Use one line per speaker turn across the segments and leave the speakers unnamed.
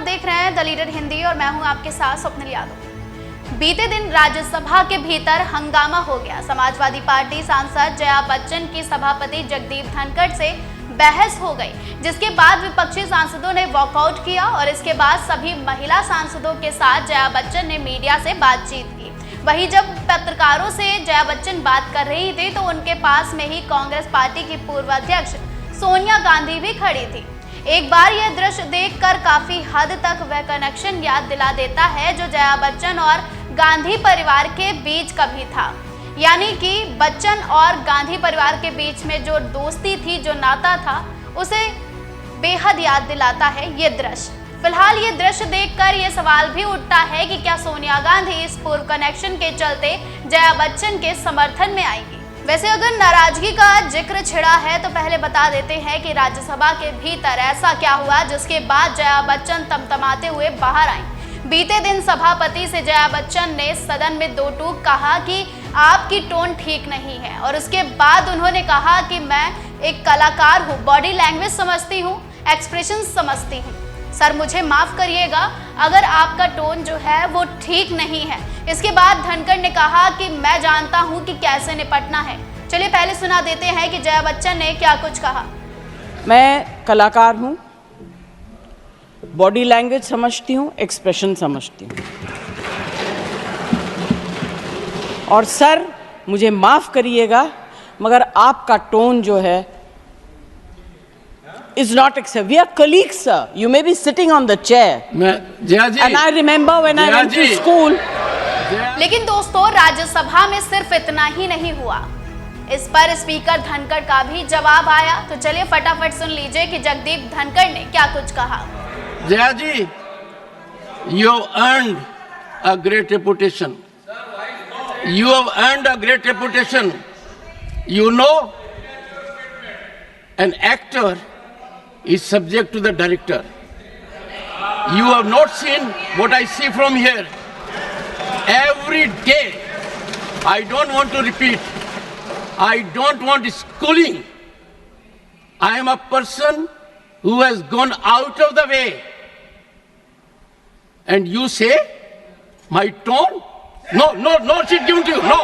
देख रहे हैं द लीडर हिंदी और मैं हूं आपके साथ स्वप्निल यादव। बीते दिन राज्यसभा के भीतर हंगामा हो गया। समाजवादी पार्टी सांसद जया बच्चन की सभापति जगदीप धनखड़ से बहस हो गई, जिसके बाद विपक्षी सांसदों ने वॉकआउट किया और इसके बाद सभी महिला सांसदों के साथ जया बच्चन ने मीडिया से बातचीत की। वहीं जब पत्रकारों से जया बच्चन बात कर रही थी तो उनके पास में ही कांग्रेस पार्टी की पूर्व अध्यक्ष सोनिया गांधी भी खड़ी थी। एक बार यह दृश्य देखकर काफी हद तक वह कनेक्शन याद दिला देता है जो जया बच्चन और गांधी परिवार के बीच कभी था, यानी कि बच्चन और गांधी परिवार के बीच में जो दोस्ती थी, जो नाता था, उसे बेहद याद दिलाता है ये दृश्य। फिलहाल ये दृश्य देखकर ये सवाल भी उठता है कि क्या सोनिया गांधी इस पूर्व कनेक्शन के चलते जया बच्चन के समर्थन में आएंगी। वैसे अगर नाराजगी का जिक्र छिड़ा है तो पहले बता देते हैं कि राज्यसभा के भीतर ऐसा क्या हुआ जिसके बाद जया बच्चन तमतमाते हुए बाहर आईं। बीते दिन सभापति से जया बच्चन ने सदन में दो टूक कहा कि आपकी टोन ठीक नहीं है और उसके बाद उन्होंने कहा कि मैं एक कलाकार हूँ, बॉडी लैंग्वेज समझती हूँ, एक्सप्रेशन समझती हूँ। सर मुझे माफ करिएगा अगर आपका टोन जो है वो ठीक नहीं है। इसके बाद धनखड़ ने कहा कि मैं जानता हूं कि कैसे निपटना है। चलिए पहले सुना देते हैं कि जया बच्चन ने क्या कुछ कहा।
मैं कलाकार हूं, बॉडी लैंग्वेज समझती हूं, एक्सप्रेशन समझती हूं। और सर मुझे माफ करिएगा मगर आपका टोन जो है is not acceptable. We are colleagues, sir. You may be sitting on the chair. And I remember when I went to school.
लेकिन दोस्तों राज्यसभा में सिर्फ इतना ही नहीं हुआ, इस पर स्पीकर धनखड़ का भी जवाब आया। तो चलिए फटाफट सुन लीजिए कि जगदीप धनखड़ ने क्या कुछ कहा।
जया जी, you have earned a great reputation. You have earned a great reputation. You know, an actor is subject to the director. You have not seen what I see from here. Every day, I don't want to repeat. I don't want schooling. I am a person who has gone out of the way. And you say, my tone? No, she's giving to you. No,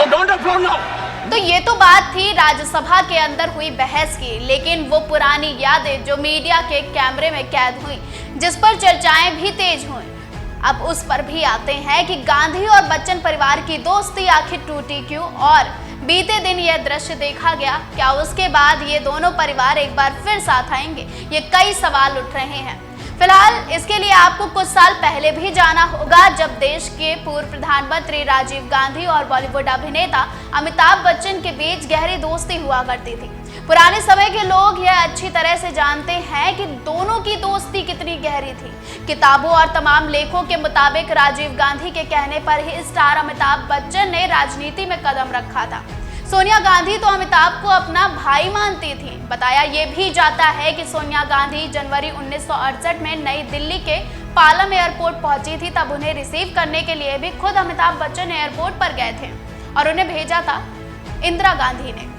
don't applaud now.
तो ये तो बात थी राज्यसभा के अंदर हुई बहस की, लेकिन वो पुरानी यादें जो मीडिया के कैमरे में कैद हुई, जिस पर चर्चाएं भी तेज हुई, अब उस पर भी आते हैं कि गांधी और बच्चन परिवार की दोस्ती आखिर टूटी क्यों और बीते दिन यह दृश्य देखा गया, क्या उसके बाद ये दोनों परिवार एक बार फिर साथ आएंगे? ये कई सवाल उठ रहे हैं। फिलहाल इसके लिए आपको कुछ साल पहले भी जाना होगा, जब देश के पूर्व प्रधानमंत्री राजीव गांधी और बॉलीवुड अभिनेता अमिताभ बच्चन के बीच गहरी दोस्ती हुआ करती थी। पुराने समय के लोग यह अच्छी तरह से जानते हैं कि दोनों की दोस्ती कितनी गहरी थी। किताबों और तमाम लेखों के मुताबिक राजीव गांधी के कहने पर ही स्टार अमिताभ बच्चन ने राजनीति में कदम रखा था। सोनिया गांधी तो अमिताभ को अपना भाई मानती थी। बताया ये भी जाता है कि सोनिया गांधी जनवरी 1968 में नई दिल्ली के पालम एयरपोर्ट पहुंची थी, तब उन्हें रिसीव करने के लिए भी खुद अमिताभ बच्चन एयरपोर्ट पर गए थे और उन्हें भेजा था इंदिरा गांधी ने।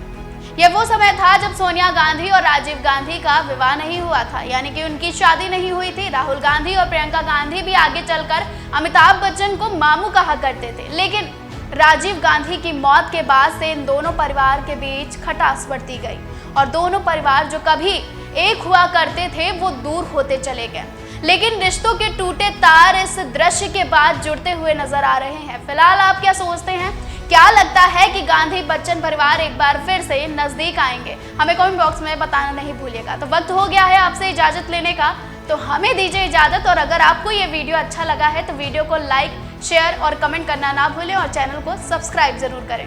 यह वो समय था जब सोनिया गांधी और राजीव गांधी का विवाह नहीं हुआ था, यानी कि उनकी शादी नहीं हुई थी। राहुल गांधी और प्रियंका गांधी भी आगे चलकर अमिताभ बच्चन को मामू कहा करते थे, लेकिन राजीव गांधी की मौत के बाद से इन दोनों परिवार के बीच खटास बढ़ती गई और दोनों परिवार जो कभी एक हुआ करते थे वो दूर होते चले गए। लेकिन रिश्तों के टूटे तार इस दृश्य के बाद जुड़ते हुए नजर आ रहे हैं। फिलहाल आप क्या सोचते हैं? क्या लगता है कि गांधी बच्चन परिवार एक बार फिर से नजदीक आएंगे? हमें कमेंट बॉक्स में बताना नहीं भूलिएगा। तो वक्त हो गया है आपसे इजाजत लेने का, तो हमें दीजिए इजाजत। और अगर आपको ये वीडियो अच्छा लगा है तो वीडियो को लाइक, शेयर और कमेंट करना ना भूलें और चैनल को सब्सक्राइब जरूर करें।